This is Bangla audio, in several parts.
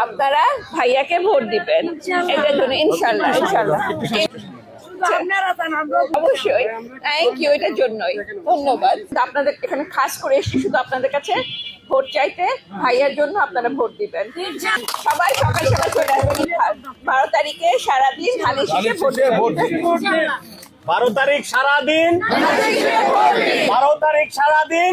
আপনারা ভাইয়াকে ভোট দিবেন এটার জন্য, ইনশাল্লাহ ইনশাল্লাহ অবশ্যই। থ্যাংক ইউ, এটার জন্যই ধন্যবাদ। আপনাদের এখানে খাস করে এসেছি শুধু আপনাদের কাছে ভোট চাইতে, ভাইয়ার জন্য আপনারা ভোট দিবেন। সবাই সকাল সকাল চলে আসবেন 12 তারিখে সারাদিন ধানের শীষে ভোট দিবেন। 12 তারিখ সারাদিন, 12 তারিখ সারাদিন।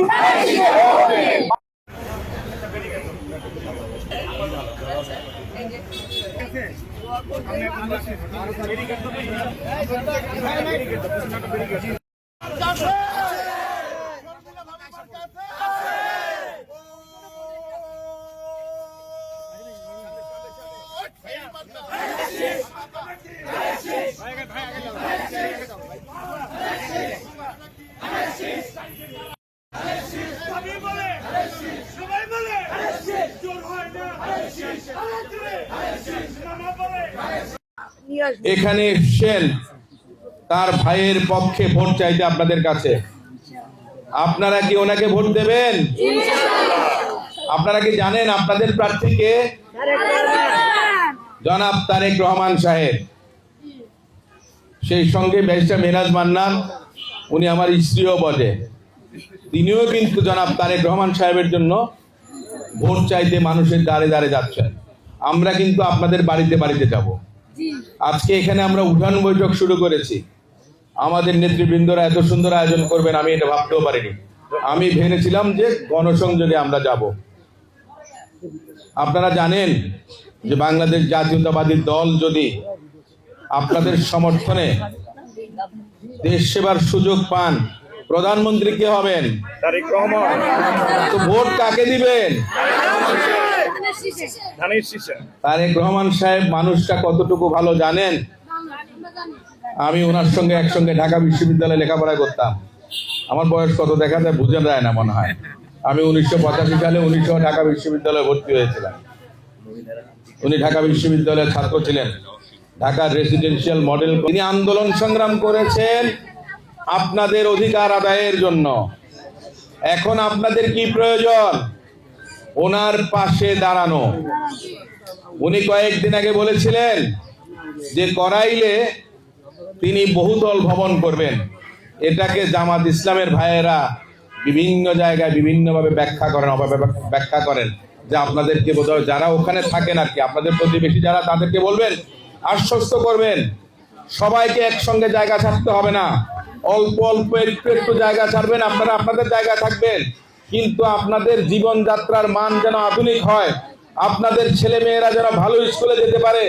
এখানে এসেছেন তার ভাইয়ের পক্ষে ভোট চাইতে আপনাদের কাছে। আপনারা কি ওনাকে ভোট দেবেন? আপনারা কি জানেন আপনাদের প্রার্থীকে? জনাব তারেক রহমান সাহেব। সেই সঙ্গে ব্যারিস্টার মেহনাজ মান্নান, উনি আমার স্ত্রীও বটে, তিনিও কিন্তু জনাব তারেক রহমান সাহেবের জন্য ভোট চাইতে মানুষের দ্বারে দ্বারে যাচ্ছেন। আমরা কিন্তু আপনাদের বাড়িতে বাড়িতে যাব। আজকে এখানে আমরা উঠান বৈঠক শুরু করেছি। আমাদের নেতৃবৃন্দরা এত সুন্দর আয়োজন করবেন আমি এটা ভাবতেও পারিনি। আমি ভেবেছিলাম যে গণসংযোগে আমরা যাব। আপনারা জানেন যে বাংলাদেশ জাতীয়তাবাদী দল যদি আপনাদের সমর্থনে দেশ সেবার সুযোগ পান, প্রধানমন্ত্রী কে হবেন? তারেক রহমান। তো ভোট কাকে দিবেন? ধানের শীষে। তারেক রহমান সাহেব মানুষটা কতটুকু ভালো জানেন? আমি ওনার সঙ্গে একসঙ্গে ঢাকা বিশ্ববিদ্যালয়ে লেখাপড়া করতাম। আমার বয়স কত দেখা যায় বুঝে যায় না মনে হয়। আমি 1985 সালে 1900 ঢাকা বিশ্ববিদ্যালয়ে ভর্তি হয়েছিলাম। উনি ঢাকা বিশ্ববিদ্যালয়ের ছাত্র ছিলেন, ঢাকার রেসিডেন্সিয়াল মডেল। তিনি আন্দোলন সংগ্রাম করেছেন আপনাদের অধিকার আদায়ের জন্য। এখন আপনাদের কি প্রয়োজন? ওনার পাশে দাঁড়ানো। উনি কয়েকদিন আগে বলেছিলেন যে করাইলে তিনি বহুতল ভবন করবেন। এটাকে জামাত ইসলামের ভাইয়েরা বিভিন্ন জায়গায় বিভিন্নভাবে ব্যাখ্যা করেন যে আপনাদেরকে বোধহয় যারা ওখানে থাকেন আর কি, আপনাদের প্রতিবেশী যারা, তাদেরকে বলবেন, আশ্বস্ত করবেন সবাইকে একসঙ্গে জায়গা ছাড়তে হবে না, অল্প অল্প একটু একটু জায়গা ছাড়বেন, আপনারা আপনাদের জায়গায় থাকবেন, কিন্তু আপনাদের জীবনযাত্রার মান যেন আধুনিক হয়, আপনাদের ছেলে মেয়েরা যেন ভালো স্কুলে যেতে পারে।